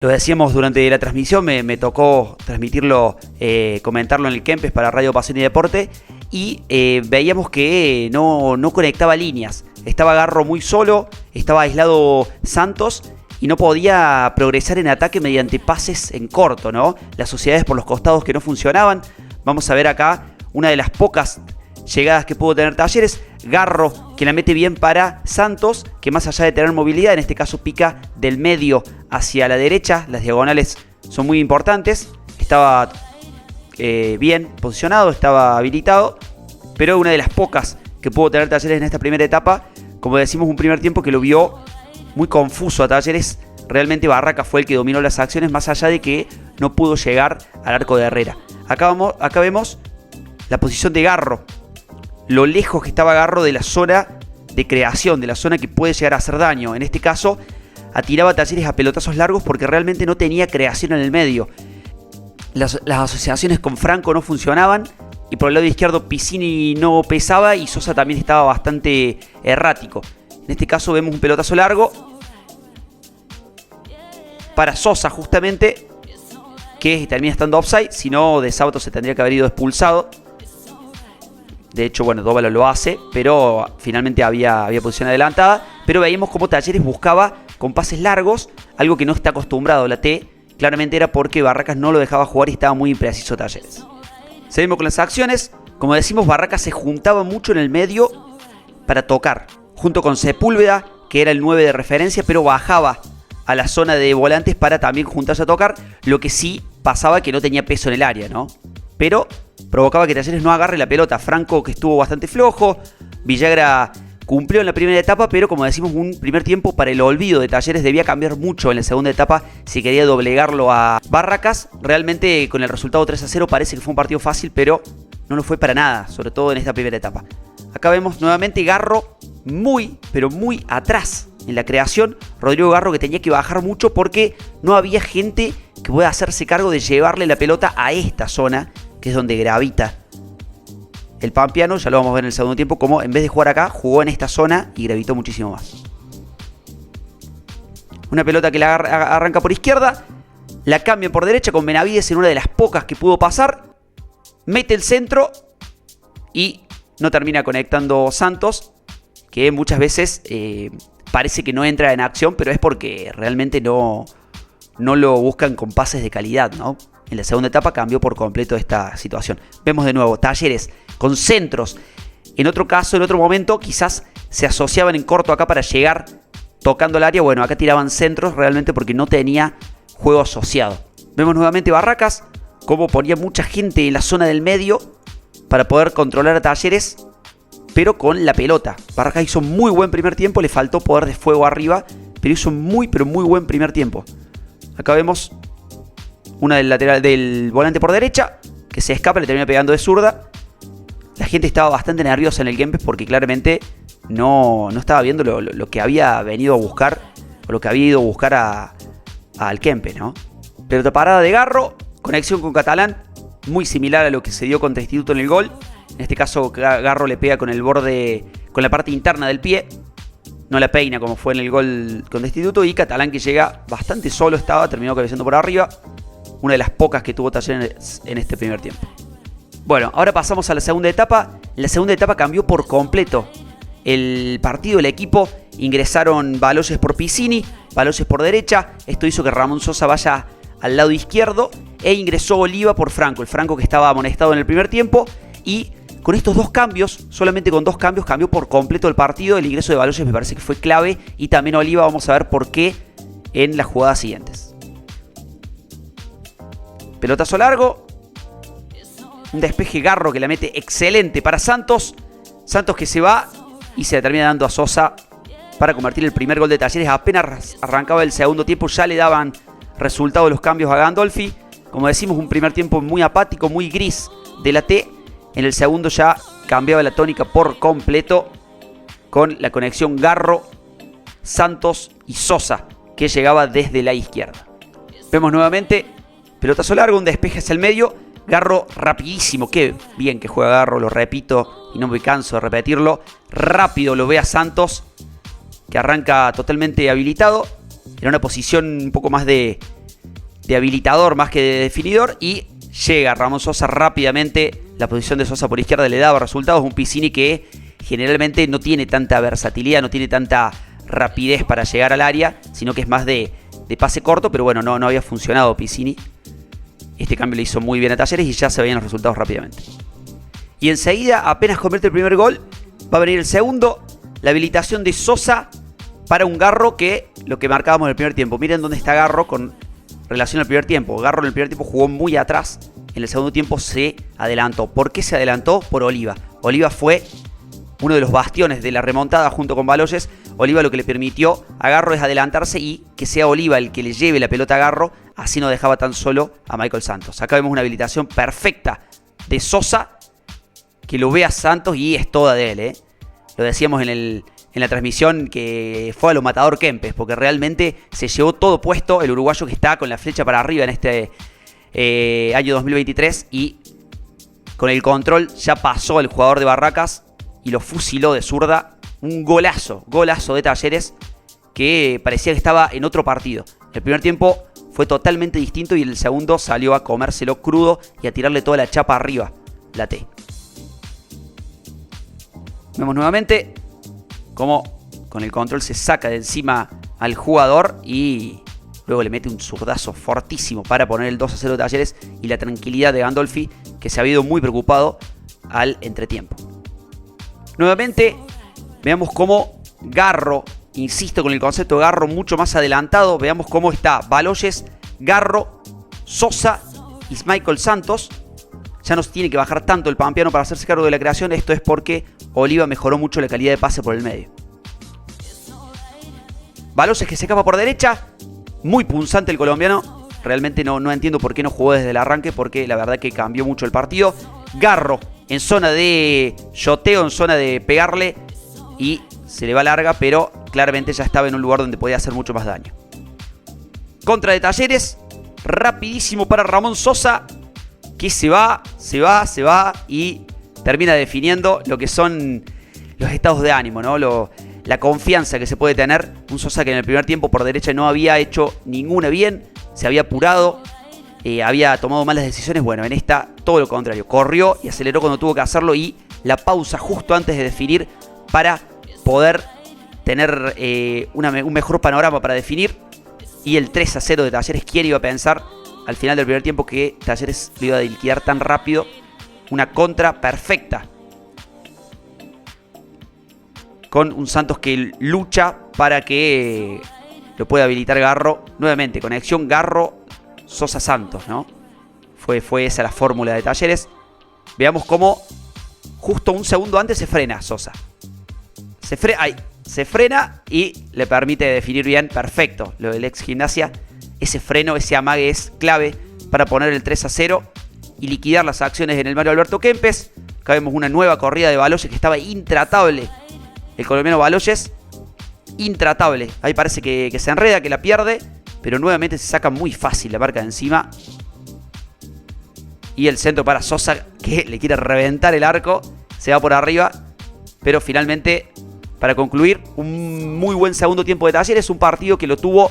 Lo decíamos durante la transmisión, me tocó transmitirlo, comentarlo en el Kempes para Radio Pasión y Deporte, y veíamos que no conectaba líneas. Estaba Garro muy solo, estaba aislado Santos y no podía progresar en ataque mediante pases en corto, ¿no? Las sociedades por los costados que no funcionaban. Vamos a ver acá una de las pocas llegadas que pudo tener Talleres. Garro, que la mete bien para Santos, que más allá de tener movilidad, en este caso pica del medio hacia la derecha. Las diagonales son muy importantes. Estaba bien posicionado, estaba habilitado, pero una de las pocas que pudo tener Talleres en esta primera etapa. Como decimos, un primer tiempo que lo vio muy confuso a Talleres. Realmente Barracas fue el que dominó las acciones, más allá de que no pudo llegar al arco de Herrera. Acá vemos la posición de Garro, lo lejos que estaba Garro de la zona de creación, de la zona que puede llegar a hacer daño. En este caso, atiraba Talleres a pelotazos largos porque realmente no tenía creación en el medio. Las asociaciones con Franco no funcionaban, y por el lado izquierdo Piscini no pesaba y Sosa también estaba bastante errático. En este caso vemos un pelotazo largo para Sosa, justamente, que termina estando offside. Si no, de Sábato se tendría que haber ido expulsado. De hecho, bueno, Dóvalo lo hace, pero finalmente había posición adelantada. Pero veíamos cómo Talleres buscaba con pases largos, algo que no está acostumbrado la T. Claramente era porque Barracas no lo dejaba jugar y estaba muy impreciso Talleres. Seguimos con las acciones. Como decimos, Barracas se juntaba mucho en el medio para tocar, junto con Sepúlveda, que era el 9 de referencia, pero bajaba a la zona de volantes para también juntarse a tocar. Lo que sí pasaba que no tenía peso en el área, ¿no? Pero provocaba que Talleres no agarre la pelota. Franco, que estuvo bastante flojo. Villagra cumplió en la primera etapa, pero como decimos, un primer tiempo para el olvido de Talleres. Debía cambiar mucho en la segunda etapa si quería doblegarlo a Barracas. Realmente con el resultado 3-0 parece que fue un partido fácil, pero no lo fue para nada, sobre todo en esta primera etapa. Acá vemos nuevamente Garro muy, pero muy atrás en la creación. Rodrigo Garro, que tenía que bajar mucho porque no había gente que pueda hacerse cargo de llevarle la pelota a esta zona, que es donde gravita el pampeano. Ya lo vamos a ver en el segundo tiempo, como en vez de jugar acá, jugó en esta zona y gravitó muchísimo más. Una pelota que la arranca por izquierda, la cambian por derecha con Benavides en una de las pocas que pudo pasar. Mete el centro y no termina conectando Santos, que muchas veces parece que no entra en acción, pero es porque realmente no lo buscan con pases de calidad, ¿no? En la segunda etapa cambió por completo esta situación. Vemos de nuevo Talleres con centros. En otro caso, en otro momento, quizás se asociaban en corto acá para llegar tocando el área. Bueno, acá tiraban centros realmente porque no tenía juego asociado. Vemos nuevamente Barracas, cómo ponía mucha gente en la zona del medio para poder controlar a Talleres, pero con la pelota. Barracas hizo muy buen primer tiempo, le faltó poder de fuego arriba, pero hizo muy, pero muy buen primer tiempo. Acá vemos una del lateral del volante por derecha, que se escapa, le termina pegando de zurda. La gente estaba bastante nerviosa en el Kempes porque claramente no estaba viendo lo que había venido a buscar, o lo que había ido a buscar al Kempes, ¿no? Pelota parada de Garro, conexión con Catalán, muy similar a lo que se dio contra Instituto en el gol. En este caso Garro le pega con el borde, con la parte interna del pie. No la peina como fue en el gol contra Instituto. Y Catalán, que llega bastante solo, terminó cabeceando por arriba. Una de las pocas que tuvo Talleres en este primer tiempo. Bueno, ahora pasamos a la segunda etapa. En la segunda etapa cambió por completo el partido, el equipo. Ingresaron Baloyes por Piscini, Baloyes por derecha. Esto hizo que Ramón Sosa vaya al lado izquierdo e ingresó Oliva por Franco. El Franco que estaba amonestado en el primer tiempo. Y con estos dos cambios, solamente con dos cambios, cambió por completo el partido. El ingreso de Baloyes me parece que fue clave. Y también Oliva, vamos a ver por qué en las jugadas siguientes. Pelotazo largo. Un despeje Garro que la mete excelente para Santos. Santos que se va y se la termina dando a Sosa para convertir el primer gol de Talleres. Apenas arrancaba el segundo tiempo, ya le daban resultado de los cambios a Gandolfi. Como decimos, un primer tiempo muy apático, muy gris de la T. En el segundo ya cambiaba la tónica por completo con la conexión Garro, Santos y Sosa, que llegaba desde la izquierda. Vemos nuevamente pelotazo largo, un despeje hacia el medio. Garro rapidísimo, qué bien que juega Garro, lo repito y no me canso de repetirlo. Rápido lo ve a Santos, que arranca totalmente habilitado. En una posición un poco más de de habilitador más que de definidor. Y llega Ramón Sosa rápidamente. La posición de Sosa por izquierda le daba resultados. Un Piscini que generalmente no tiene tanta versatilidad, no tiene tanta rapidez para llegar al área, sino que es más de pase corto. Pero bueno, no había funcionado Piscini. Este cambio le hizo muy bien a Talleres y ya se veían los resultados rápidamente. Y enseguida, apenas convierte el primer gol, va a venir el segundo. La habilitación de Sosa para un Garro que lo que marcábamos en el primer tiempo. Miren dónde está Garro con relación al primer tiempo. Garro en el primer tiempo jugó muy atrás. En el segundo tiempo se adelantó. ¿Por qué se adelantó? Por Oliva. Oliva fue uno de los bastiones de la remontada junto con Baloyes. Oliva lo que le permitió a Garro es adelantarse y que sea Oliva el que le lleve la pelota a Garro. Así no dejaba tan solo a Michael Santos. Acá vemos una habilitación perfecta de Sosa, que lo ve a Santos y es toda de él, ¿eh? Lo decíamos en la transmisión que fue a lo matador Kempes, porque realmente se llevó todo puesto el uruguayo que está con la flecha para arriba en este año 2023 y con el control ya pasó el jugador de Barracas y lo fusiló de zurda. Un golazo de Talleres que parecía que estaba en otro partido. El primer tiempo fue totalmente distinto y el segundo salió a comérselo crudo y a tirarle toda la chapa arriba, la T. Vemos nuevamente cómo con el control se saca de encima al jugador y luego le mete un zurdazo fortísimo para poner el 2-0 de Talleres y la tranquilidad de Gandolfi, que se ha ido muy preocupado al entretiempo. Nuevamente veamos cómo Garro, insisto con el concepto de Garro mucho más adelantado, veamos cómo está Baloyes, Garro, Sosa y Michael Santos. Ya no se tiene que bajar tanto el pampeano para hacerse cargo de la creación. Esto es porque Oliva mejoró mucho la calidad de pase por el medio. Baloyes que se escapa por derecha. Muy punzante el colombiano. Realmente no entiendo por qué no jugó desde el arranque, porque la verdad que cambió mucho el partido. Garro en zona de shoteo, en zona de pegarle. Y se le va larga, pero claramente ya estaba en un lugar donde podía hacer mucho más daño. Contra de Talleres. Rapidísimo para Ramón Sosa, que se va y termina definiendo lo que son los estados de ánimo, ¿no? La confianza que se puede tener. Un Sosa que en el primer tiempo por derecha no había hecho ninguna bien, se había apurado, había tomado malas decisiones. Bueno, en esta todo lo contrario, corrió y aceleró cuando tuvo que hacerlo y la pausa justo antes de definir para poder tener un mejor panorama para definir. Y el 3-0 de Talleres, ¿quién iba a pensar al final del primer tiempo que Talleres lo iba a liquidar tan rápido? Una contra perfecta con un Santos que lucha para que lo pueda habilitar Garro. Nuevamente, conexión Garro, Sosa, Santos, ¿no? Fue esa la fórmula de Talleres. Veamos cómo justo un segundo antes se frena Sosa. Se frena y le permite definir bien. Perfecto, lo del ex Gimnasia. Ese freno, ese amague es clave para poner el 3-0 y liquidar las acciones en el Mario Alberto Kempes. Acá vemos una nueva corrida de Baloyes que estaba intratable. El colombiano Baloyes, intratable. Ahí parece que se enreda, que la pierde, pero nuevamente se saca muy fácil la marca de encima. Y el centro para Sosa, que le quiere reventar el arco. Se va por arriba, pero finalmente, para concluir, un muy buen segundo tiempo de Talleres. Un partido que lo tuvo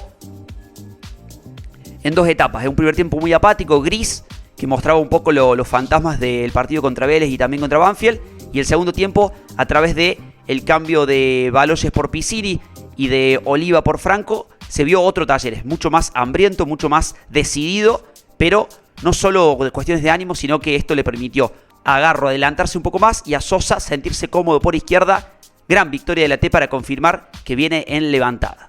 en dos etapas. Un primer tiempo muy apático, gris, que mostraba un poco los fantasmas del partido contra Vélez y también contra Banfield. Y el segundo tiempo, a través de el cambio de Baloyes por Piscini y de Oliva por Franco, se vio otro Talleres, mucho más hambriento, mucho más decidido, pero no solo de cuestiones de ánimo, sino que esto le permitió a Garro adelantarse un poco más y a Sosa sentirse cómodo por izquierda. Gran victoria de la T para confirmar que viene en levantada.